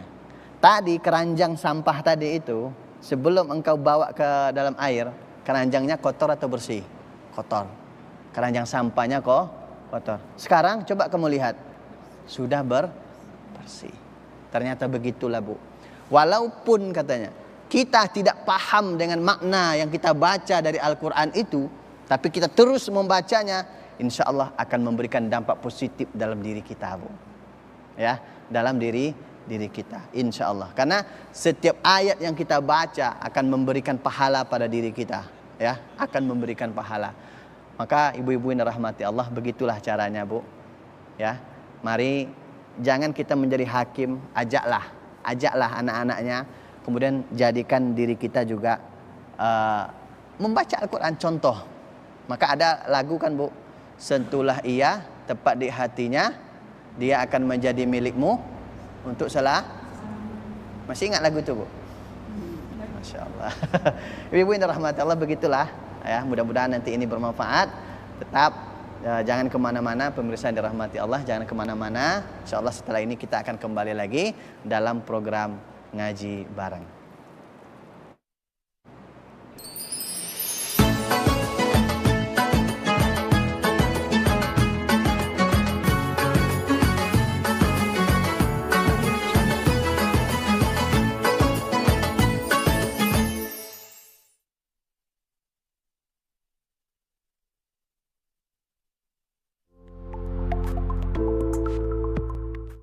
Tadi keranjang sampah tadi itu, sebelum engkau bawa ke dalam air, keranjangnya kotor atau bersih? Kotor. Keranjang sampahnya kotor. Sekarang coba kamu lihat, sudah bersih. Ternyata begitulah, Bu. Walaupun katanya kita tidak paham dengan makna yang kita baca dari Al-Quran itu, tapi kita terus membacanya, insya Allah akan memberikan dampak positif dalam diri kita, Bu. Ya, dalam diri kita, insya Allah. Karena setiap ayat yang kita baca akan memberikan pahala pada diri kita, ya, akan memberikan pahala. Maka ibu-ibu yang dirahmati Allah, begitulah caranya, Bu. Ya, mari jangan kita menjadi hakim, ajaklah anak-anaknya. Kemudian jadikan diri kita juga membaca Al-Quran contoh. Maka ada lagu kan, Bu, sentuhlah ia tepat di hatinya, dia akan menjadi milikmu untuk masih ingat lagu itu, Bu? Masya Allah. Ibu yang dirahmati Allah, begitulah ya. Mudah-mudahan nanti ini bermanfaat. Tetap jangan kemana-mana, pemirsa yang dirahmati Allah, jangan kemana-mana. Insya Allah setelah ini kita akan kembali lagi dalam program ngaji bareng.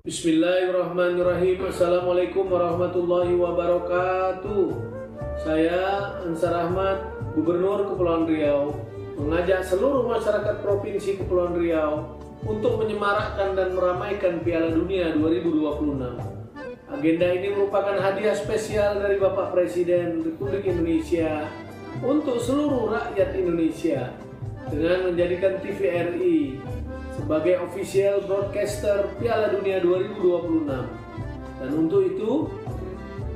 Bismillahirrahmanirrahim. Assalamualaikum warahmatullahi wabarakatuh. Saya Ansar Ahmad, Gubernur Kepulauan Riau, mengajak seluruh masyarakat Provinsi Kepulauan Riau untuk menyemarakkan dan meramaikan Piala Dunia 2026. Agenda ini merupakan hadiah spesial dari Bapak Presiden Republik Indonesia untuk seluruh rakyat Indonesia dengan menjadikan TVRI sebagai official broadcaster Piala Dunia 2026. Dan untuk itu,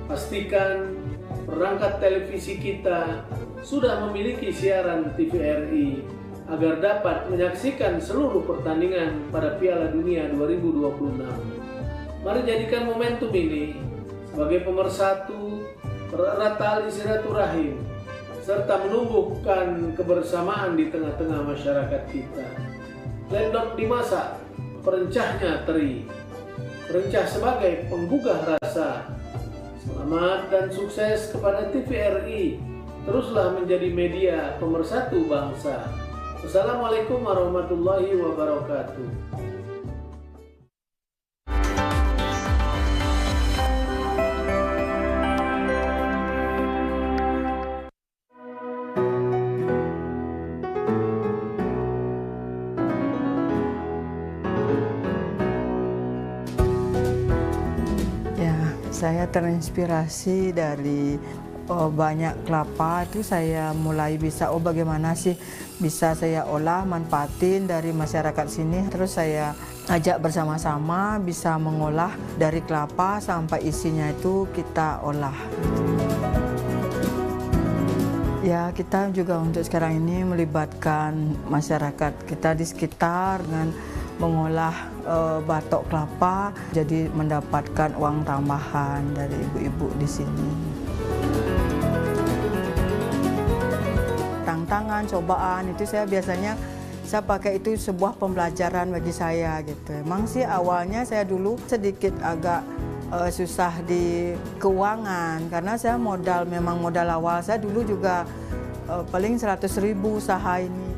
pastikan perangkat televisi kita sudah memiliki siaran TVRI agar dapat menyaksikan seluruh pertandingan pada Piala Dunia 2026. Mari jadikan momentum ini sebagai pemersatu, pererat tali silaturahim, serta menumbuhkan kebersamaan di tengah-tengah masyarakat kita. Lendok dimasak, perencahnya teri. Perencah sebagai penggugah rasa. Selamat dan sukses kepada TVRI. Teruslah menjadi media pemersatu bangsa. Wassalamualaikum warahmatullahi wabarakatuh. Saya terinspirasi dari banyak kelapa itu saya mulai bisa bagaimana sih bisa saya olah manfaatin dari masyarakat sini, terus saya ajak bersama-sama bisa mengolah dari kelapa sampai isinya itu kita olah. Ya, kita juga untuk sekarang ini melibatkan masyarakat kita di sekitar dengan mengolah batok kelapa, jadi mendapatkan uang tambahan dari ibu-ibu di sini. Tantangan, cobaan itu saya biasanya pakai itu sebuah pembelajaran bagi saya gitu. Emang sih awalnya saya dulu sedikit agak susah di keuangan karena saya memang modal awal saya dulu juga paling 100.000 usaha ini.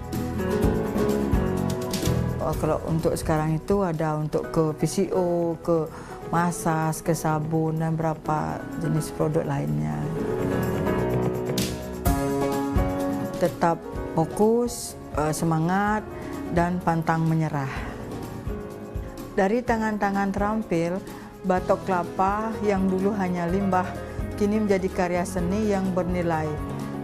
Kalau untuk sekarang itu ada untuk ke PCO, ke masak, ke sabun, dan beberapa jenis produk lainnya. Tetap fokus, semangat, dan pantang menyerah. Dari tangan-tangan terampil, batok kelapa yang dulu hanya limbah kini menjadi karya seni yang bernilai.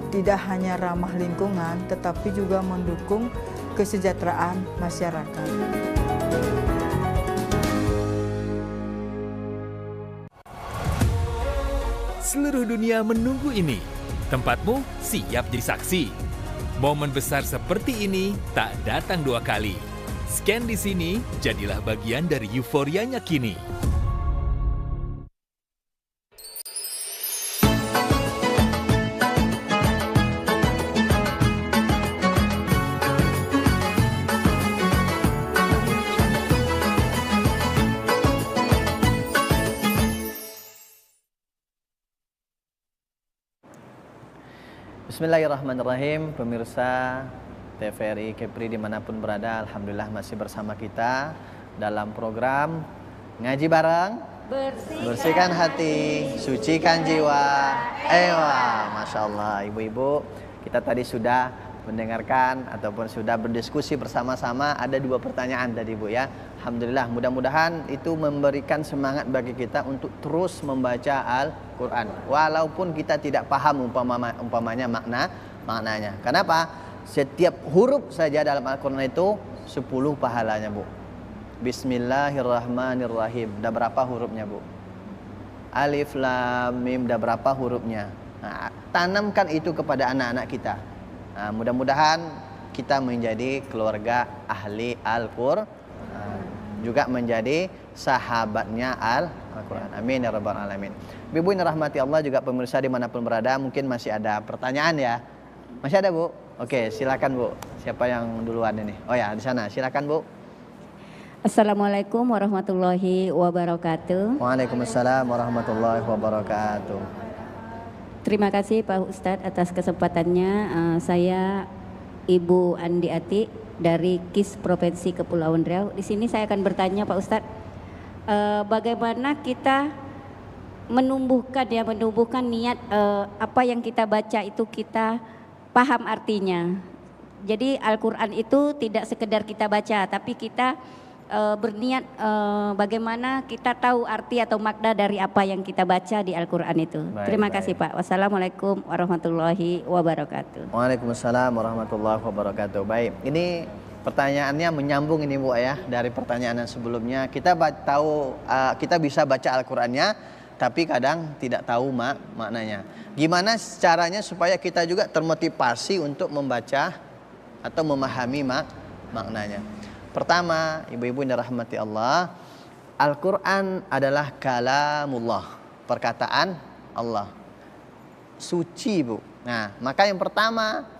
Tidak hanya ramah lingkungan, tetapi juga mendukung kesejahteraan masyarakat. Seluruh dunia menunggu ini. Tempatmu siap jadi saksi. Momen besar seperti ini tak datang 2 kali. Scan di sini, jadilah bagian dari euforianya kini. Bismillahirrahmanirrahim, pemirsa TVRI Kepri dimanapun berada, alhamdulillah masih bersama kita dalam program Ngaji Bareng, Bersihkan Hati, Sucikan Jiwa. Masya Allah, ibu-ibu, kita tadi sudah mendengarkan ataupun sudah berdiskusi bersama-sama. Ada 2 pertanyaan tadi Bu ya. Alhamdulillah, mudah-mudahan itu memberikan semangat bagi kita untuk terus membaca Al-Quran, walaupun kita tidak paham umpamanya maknanya. Kenapa? Setiap huruf saja dalam Al-Quran itu 10 pahalanya Bu. Bismillahirrahmanirrahim, dah berapa hurufnya Bu? Alif Lam Mim, dah berapa hurufnya? Nah, tanamkan itu kepada anak-anak kita. Nah, mudah-mudahan kita menjadi keluarga ahli Al-Quran, juga menjadi sahabatnya Al-Quran. Amin ya rabbal alamin. Ibu yang rahmati Allah, juga pemirsa dimanapun berada, mungkin masih ada pertanyaan ya? Masih ada Bu? Oke, silakan Bu. Siapa yang duluan ini? Oh ya, di sana. Silakan Bu. Assalamualaikum warahmatullahi wabarakatuh. Waalaikumsalam warahmatullahi wabarakatuh. Terima kasih Pak Ustadz atas kesempatannya. Saya Ibu Andi Ati dari KIS Provinsi Kepulauan Riau. Di sini saya akan bertanya Pak Ustadz, bagaimana kita menumbuhkan niat apa yang kita baca itu kita paham artinya. Jadi Al-Quran itu tidak sekedar kita baca, tapi kita berniat bagaimana kita tahu arti atau makna dari apa yang kita baca di Al-Quran itu. Terima kasih Pak. Wassalamualaikum warahmatullahi wabarakatuh. Waalaikumsalam warahmatullahi wabarakatuh. Baik, ini pertanyaannya menyambung ini Bu ya dari pertanyaan sebelumnya. Kita tahu kita bisa baca Al-Qurannya, tapi kadang tidak tahu maknanya. Gimana caranya supaya kita juga termotivasi untuk membaca atau memahami maknanya? Pertama, ibu-ibu yang dirahmati Allah, Al-Quran adalah kalamullah, perkataan Allah, suci Bu. Nah, maka yang pertama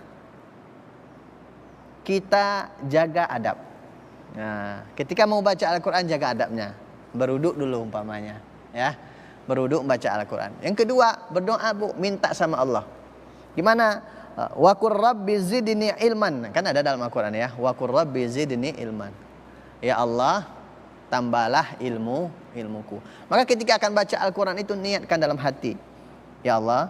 kita jaga adab. Nah, ketika mau baca Al-Quran jaga adabnya, beruduk dulu umpamanya, ya. Beruduk membaca Al-Quran. Yang kedua, berdoa Bu, minta sama Allah. Gimana? Wa qur rabbi zidni ilman. Kan ada dalam Al-Quran ya. Wa qur rabbi zidni ilman. Ya Allah, tambahlah ilmuku. Maka ketika akan baca Al-Quran itu niatkan dalam hati. Ya Allah,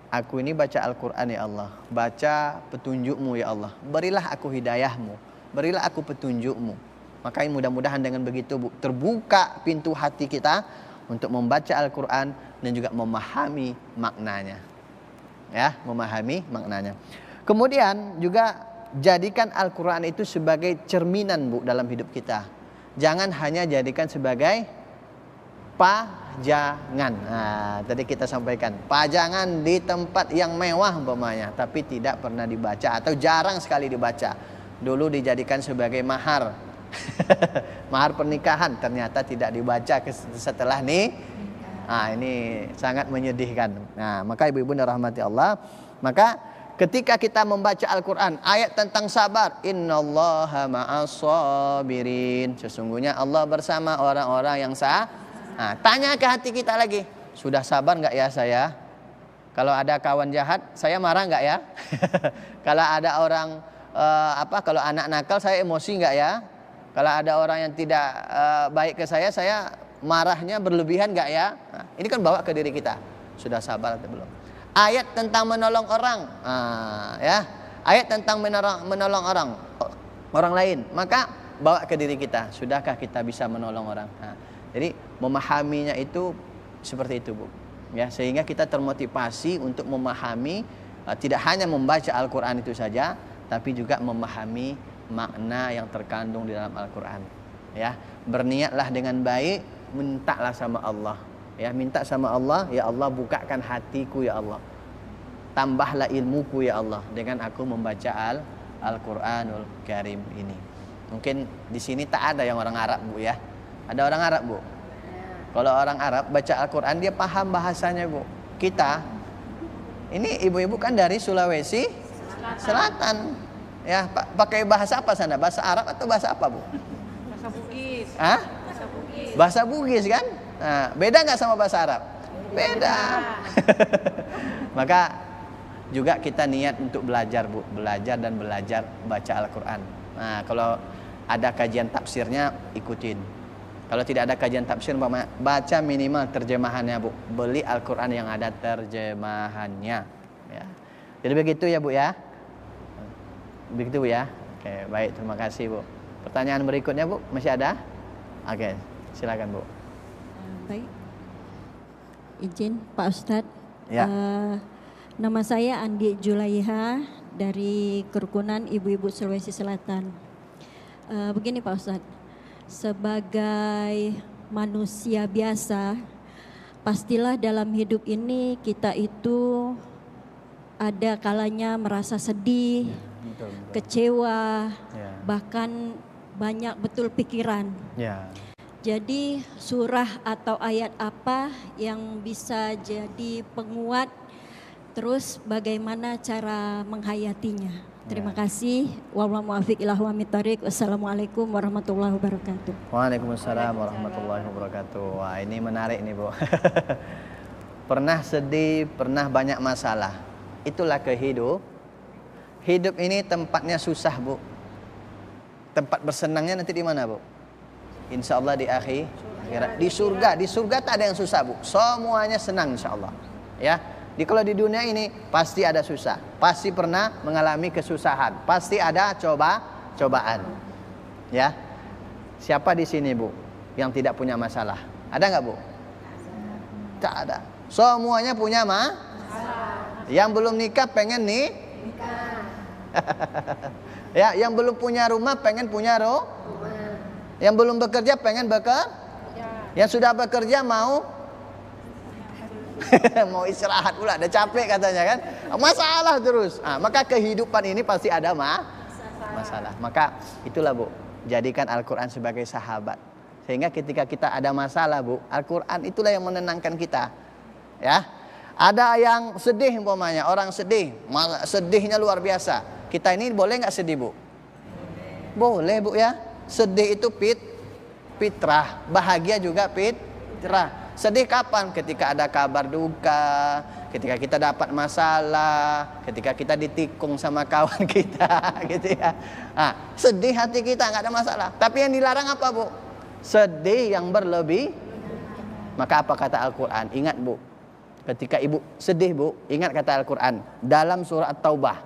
aku ini baca Al-Quran ya Allah. Baca petunjukmu ya Allah. Berilah aku hidayahmu. Berilah aku petunjukmu. Maka mudah-mudahan dengan begitu Bu, terbuka pintu hati kita untuk membaca Al-Quran dan juga memahami maknanya. Ya, memahami maknanya. Kemudian juga jadikan Al-Quran itu sebagai cerminan Bu dalam hidup kita. Jangan hanya jadikan sebagai pajangan. Nah, tadi kita sampaikan, pajangan di tempat yang mewah umpamanya, tapi tidak pernah dibaca atau jarang sekali dibaca. Dulu dijadikan sebagai mahar. Mahar pernikahan, ternyata tidak dibaca setelah nih. Nah, ini sangat menyedihkan. Nah, maka ibu-ibu dirahmati Allah, maka ketika kita membaca Al-Quran, ayat tentang sabar, innallaha ma'as-sabirin, sesungguhnya Allah bersama orang-orang yang Nah, tanya ke hati kita lagi, sudah sabar nggak ya saya? Kalau ada kawan jahat, saya marah nggak ya? Kalau ada orang kalau anak nakal, saya emosi nggak ya? Kalau ada orang yang tidak baik ke saya Marahnya berlebihan nggak ya? Nah, ini kan bawa ke diri kita. Sudah sabar atau belum? Ayat tentang menolong orang, ya. Ayat tentang menolong orang lain, maka bawa ke diri kita. Sudahkah kita bisa menolong orang? Nah, jadi memahaminya itu seperti itu, Bu. Ya, sehingga kita termotivasi untuk memahami, tidak hanya membaca Al-Quran itu saja, tapi juga memahami makna yang terkandung di dalam Al-Quran. Ya, berniatlah dengan baik, mintalah sama Allah. Ya, minta sama Allah, ya Allah bukakan hatiku ya Allah. Tambahlah ilmuku ya Allah dengan aku membaca Al-Quranul Karim ini. Mungkin di sini tak ada yang orang Arab, Bu ya. Ada orang Arab, Bu? Kalau orang Arab baca Al-Quran dia paham bahasanya, Bu. Kita ini ibu-ibu kan dari Sulawesi Selatan. Ya, pakai bahasa apa sana? Bahasa Arab atau bahasa apa, Bu? Bahasa Bugis. Hah? Bahasa Bugis. Bahasa Bugis kan? Nah, beda nggak sama bahasa Arab? Beda. Maka juga kita niat untuk belajar, Bu, belajar dan belajar baca Al-Quran. Nah, kalau ada kajian tafsirnya ikutin. Kalau tidak ada kajian tafsir, baca minimal terjemahannya, Bu. Beli Al-Quran yang ada terjemahannya. Ya. Jadi begitu ya, Bu ya. Begitu, Bu ya. Oke, baik, terima kasih, Bu. Pertanyaan berikutnya, Bu, masih ada? Oke, silakan, Bu. Baik, izin Pak Ustadz. Ya. Nama saya Andi Julaiha dari Kerukunan Ibu-Ibu Sulawesi Selatan. Begini Pak Ustadz, sebagai manusia biasa, pastilah dalam hidup ini kita itu ada kalanya merasa sedih, kecewa, bahkan banyak betul pikiran. Jadi surah atau ayat apa yang bisa jadi penguat, terus bagaimana cara menghayatinya. Terima kasih. Wallahu muwaffiq ila aqwamit thoriq. Wassalamualaikum warahmatullahi wabarakatuh. Waalaikumsalam warahmatullahi wabarakatuh. Wah, ini menarik nih, Bu. Pernah sedih, pernah banyak masalah. Itulah kehidupan. Hidup ini tempatnya susah, Bu. Tempat bersenangnya nanti di mana, Bu? Insya Allah di akhirat, di surga. Di surga tak ada yang susah, Bu. Semuanya senang insya Allah. Ya. Kalau di dunia ini pasti ada susah, pasti pernah mengalami kesusahan, pasti ada cobaan. Ya. Siapa di sini, Bu, yang tidak punya masalah? Ada nggak, Bu? Tak ada. Semuanya punya masalah. Yang belum nikah pengen nikah. Ya, yang belum punya rumah pengen punya rumah. Yang belum bekerja pengen bekerja. Yang sudah bekerja mau mau istirahat pula, udah capek katanya kan. Masalah terus. Maka kehidupan ini pasti ada masalah. Maka itulah, Bu, jadikan Al-Quran sebagai sahabat. Sehingga ketika kita ada masalah, Bu, Al-Quran itulah yang menenangkan kita. Ya. Ada yang sedih umpamanya, orang sedih, sedihnya luar biasa. Kita ini boleh nggak sedih, Bu? Boleh, Bu ya. Sedih itu fitrah, bahagia juga fitrah. Sedih kapan? Ketika ada kabar duka, ketika kita dapat masalah, ketika kita ditikung sama kawan kita, gitu ya. Sedih hati kita, nggak ada masalah. Tapi yang dilarang apa, Bu? Sedih yang berlebih. Maka apa kata Al-Quran? Ingat, Bu, ketika ibu sedih, Bu, ingat kata Al-Quran dalam surah At-Taubah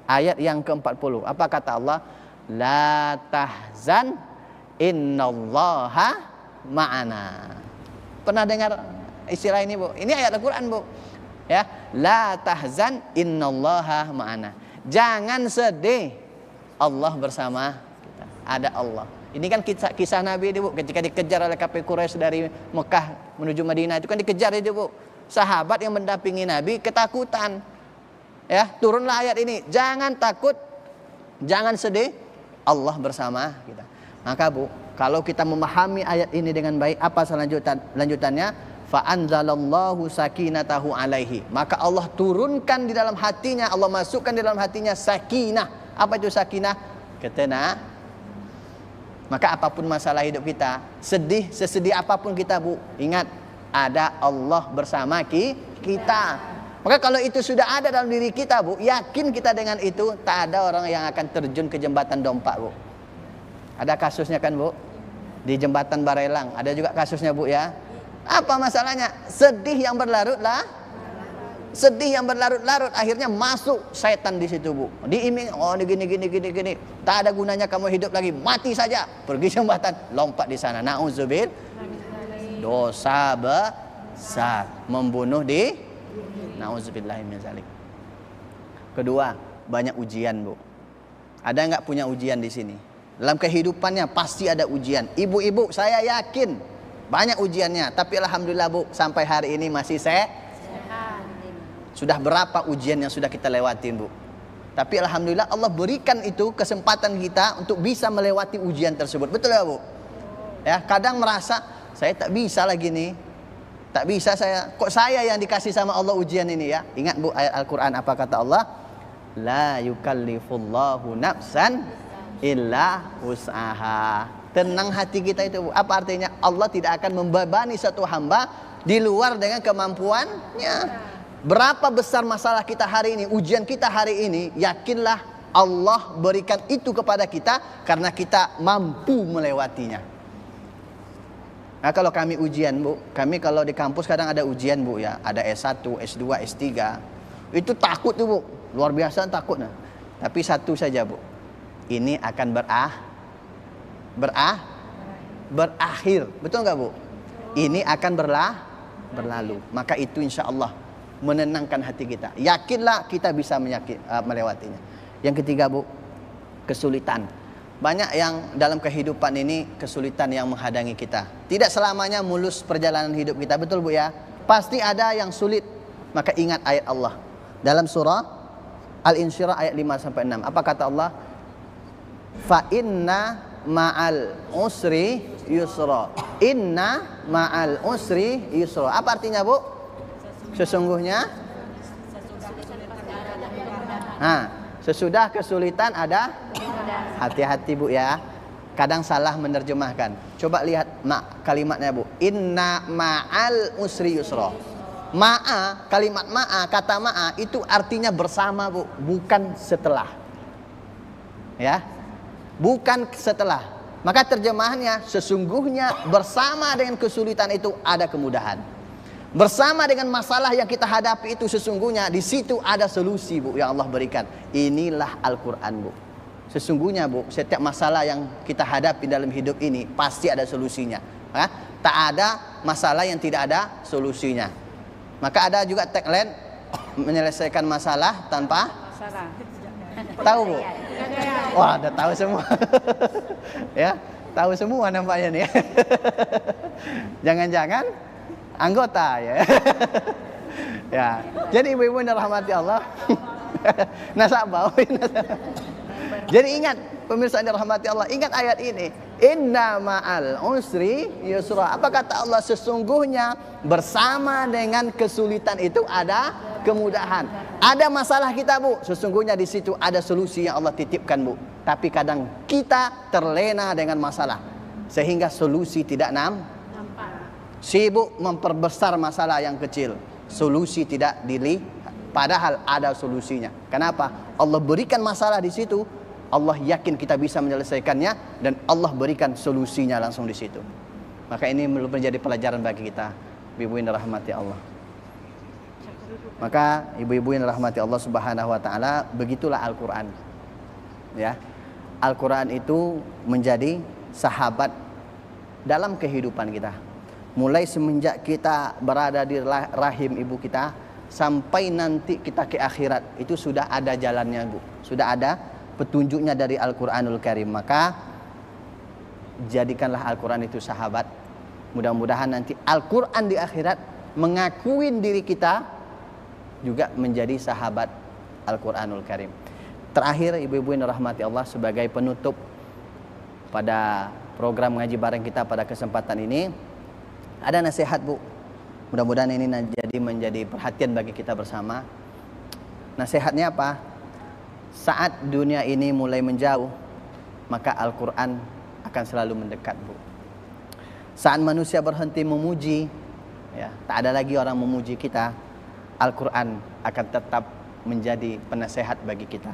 ayat yang ke-40. Apa kata Allah? La tahzan innallaha ma'ana. Pernah dengar istilah ini, Bu? Ini ayat Al-Quran, Bu. Ya, la tahzan innallaha ma'ana. Jangan sedih, Allah bersama kita. Ada Allah. Ini kan kisah Nabi itu, Bu, ketika dikejar oleh kafir Quraisy dari Mekah menuju Madinah, itu kan dikejar itu, Bu. Sahabat yang mendampingi Nabi ketakutan. Ya, turunlah ayat ini. Jangan takut, jangan sedih, Allah bersama kita. Maka, Bu, kalau kita memahami ayat ini dengan baik, apa lanjutannya? Fa anzalallahu sakinatahu alaihi. Maka Allah turunkan di dalam hatinya, Allah masukkan di dalam hatinya sakinah. Apa itu sakinah? Ketenangan. Maka apapun masalah hidup kita, sedih, sesedih apapun kita, Bu, ingat ada Allah bersama kita. Maka kalau itu sudah ada dalam diri kita, Bu, yakin kita dengan itu, tak ada orang yang akan terjun ke jembatan dompak, Bu. Ada kasusnya kan, Bu? Di jembatan Barelang ada juga kasusnya Bu ya. Apa masalahnya? Sedih yang berlarut-larut, akhirnya masuk setan di situ Bu. Diiming, oh ini gini. Tak ada gunanya kamu hidup lagi, mati saja. Pergi jembatan, lompat di sana. Nauzubillah. Dosa besar, membunuh di nauzubillah min zalik. Kedua, banyak ujian Bu. Ada nggak punya ujian di sini? Dalam kehidupannya pasti ada ujian. Ibu-ibu, saya yakin banyak ujiannya. Tapi alhamdulillah Bu, sampai hari ini masih sehat. Sudah berapa ujian yang sudah kita lewatin Bu? Tapi alhamdulillah Allah berikan itu kesempatan kita untuk bisa melewati ujian tersebut. Betul ya Bu? Ya, kadang merasa saya tak bisa lagi nih. Tak bisa saya. Kok saya yang dikasih sama Allah ujian ini ya? Ingat Bu ayat Al-Quran apa kata Allah? La yukallifullahu nafsan illa wus'aha. Tenang hati kita itu Bu. Apa artinya? Allah tidak akan membebani satu hamba di luar dengan kemampuannya. Berapa besar masalah kita hari ini, ujian kita hari ini, yakinlah Allah berikan itu kepada kita karena kita mampu melewatinya. Nah kalau kami ujian Bu, kami kalau di kampus kadang ada ujian Bu ya, ada S1, S2, S3. Itu takut tuh Bu, luar biasa takutnya. Tapi satu saja Bu, ini akan berakhir, betul nggak Bu? Ini akan berlalu. Maka itu insya Allah menenangkan hati kita. Yakinlah kita bisa melewatinya. Yang ketiga Bu, kesulitan. Banyak yang dalam kehidupan ini kesulitan yang menghadapi kita. Tidak selamanya mulus perjalanan hidup kita, betul Bu ya? Pasti ada yang sulit. Maka ingat ayat Allah dalam surah Al-Insyirah ayat 5-6. Apa kata Allah? Fa inna ma'al usri yusra. Inna ma'al usri yusra. Apa artinya Bu? Sesungguhnya sesudah kesulitan ada hati-hati Bu ya. Kadang salah menerjemahkan. Coba lihat kalimatnya Bu. Inna ma'al usri yusra. Kalimat kata ma'a itu artinya bersama Bu, bukan setelah. Ya. Bukan setelah. Maka terjemahannya sesungguhnya bersama dengan kesulitan itu ada kemudahan. Bersama dengan masalah yang kita hadapi itu sesungguhnya di situ ada solusi Bu yang Allah berikan. Inilah Al-Quran Bu. Sesungguhnya Bu, setiap masalah yang kita hadapi dalam hidup ini pasti ada solusinya. Tak ada masalah yang tidak ada solusinya. Maka ada juga tagline menyelesaikan masalah tanpa masalah. Tahu Bu? Wah, udah tahu semua. Ya, tahu semua nampaknya nih. Jangan-jangan anggota ya. Ya. Jadi ibu-ibu yang dirahmati Allah. Nasabah. Jadi ingat pemirsa yang dirahmati Allah, ingat ayat ini. Inna ma'al usri yusra. Apa kata Allah? Sesungguhnya bersama dengan kesulitan itu ada kemudahan. Ada masalah kita Bu, sesungguhnya di situ ada solusi yang Allah titipkan Bu. Tapi kadang kita terlena dengan masalah sehingga solusi tidak nampak. Sibuk memperbesar masalah yang kecil, solusi tidak dilihat. Padahal ada solusinya. Kenapa? Allah berikan masalah di situ, Allah yakin kita bisa menyelesaikannya dan Allah berikan solusinya langsung di situ. Maka ini menjadi pelajaran bagi kita, ibu yang dirahmati Allah. Maka ibu-ibu yang dirahmati Allah Subhanahu wa taala, begitulah Al-Qur'an. Ya. Al-Qur'an itu menjadi sahabat dalam kehidupan kita. Mulai semenjak kita berada di rahim ibu kita sampai nanti kita ke akhirat, itu sudah ada jalannya Bu. Sudah ada petunjuknya dari Al-Qur'anul Karim. Maka jadikanlah Al-Qur'an itu sahabat. Mudah-mudahan nanti Al-Qur'an di akhirat mengakuin diri kita juga menjadi sahabat Al-Qur'anul Karim. Terakhir ibu-ibu yang dirahmati Allah, sebagai penutup pada program ngaji bareng kita pada kesempatan ini, ada nasihat Bu. Mudah-mudahan ini menjadi perhatian bagi kita bersama. Nasihatnya apa? Saat dunia ini mulai menjauh, maka Al-Quran akan selalu mendekat Bu. Saat manusia berhenti memuji, ya, tak ada lagi orang memuji kita, Al-Quran akan tetap menjadi penasehat bagi kita.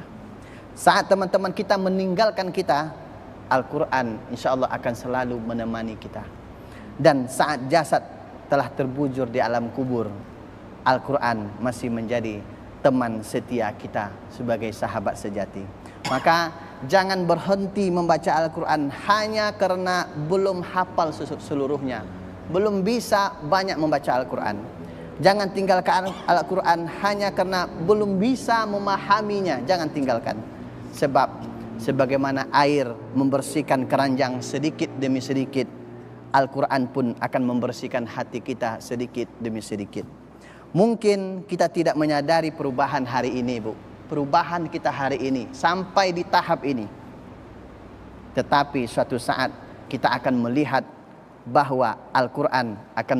Saat teman-teman kita meninggalkan kita, Al-Quran insya Allah akan selalu menemani kita. Dan saat jasad telah terbujur di alam kubur, Al-Quran masih menjadi teman setia kita sebagai sahabat sejati. Maka jangan berhenti membaca Al-Quran hanya karena belum hafal seluruhnya, belum bisa banyak membaca Al-Quran. Jangan tinggalkan Al-Quran hanya karena belum bisa memahaminya. Jangan tinggalkan. Sebab sebagaimana air membersihkan keranjang sedikit demi sedikit, Al-Quran pun akan membersihkan hati kita sedikit demi sedikit. Mungkin kita tidak menyadari perubahan hari ini, Bu. Perubahan kita hari ini sampai di tahap ini. Tetapi suatu saat kita akan melihat bahwa Al-Quran akan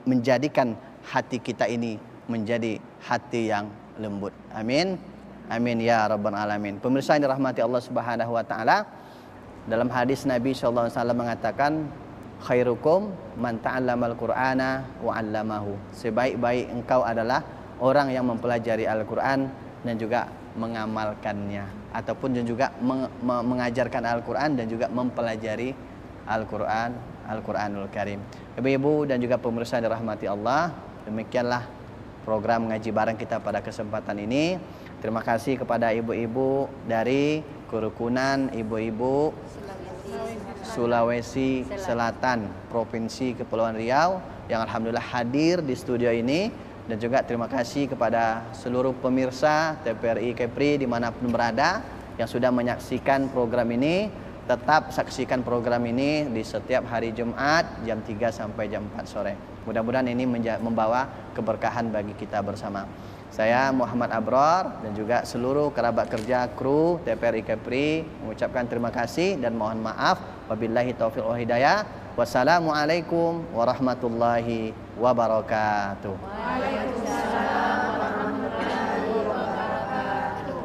menjadikan hati kita ini menjadi hati yang lembut. Amin. Amin ya rabbal alamin. Pemirsa yang dirahmati Allah Subhanahu wa taala, dalam hadis Nabi sallallahu alaihi wasallam mengatakan, khairukum man ta'allamal Qur'ana wa 'allamahu. Sebaik-baik engkau adalah orang yang mempelajari Al-Qur'an dan juga mengamalkannya, ataupun juga mengajarkan Al-Qur'an dan juga mempelajari Al-Qur'anul Karim. Ibu-ibu dan juga pemirsa yang dirahmati Allah, demikianlah program ngaji bareng kita pada kesempatan ini. Terima kasih kepada ibu-ibu dari kerukunan ibu-ibu Sulawesi Selatan, Provinsi Kepulauan Riau yang alhamdulillah hadir di studio ini. Dan juga terima kasih kepada seluruh pemirsa TVRI Kepri dimanapun berada yang sudah menyaksikan program ini. Tetap saksikan program ini di setiap hari Jumat jam 3 sampai jam 4 sore. Mudah-mudahan ini membawa keberkahan bagi kita bersama. Saya Muhammad Abror dan juga seluruh kerabat kerja kru TVRI Kepri mengucapkan terima kasih dan mohon maaf. Wabillahi taufiq wal hidayah. Wassalamualaikum warahmatullahi wabarakatuh. Waalaikumsalam warahmatullahi wabarakatuh.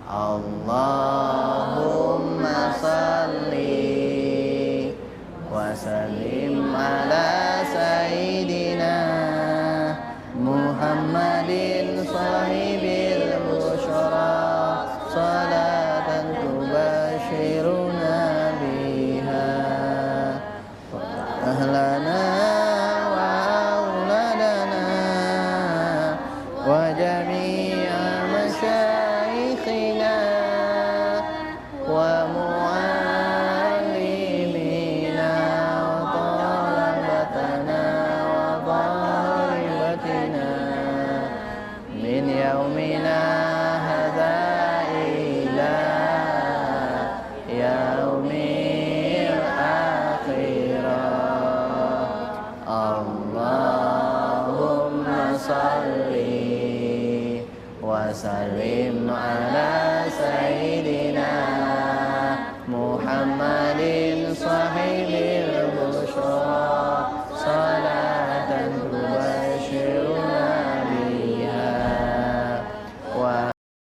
Allahumma salli wa sallim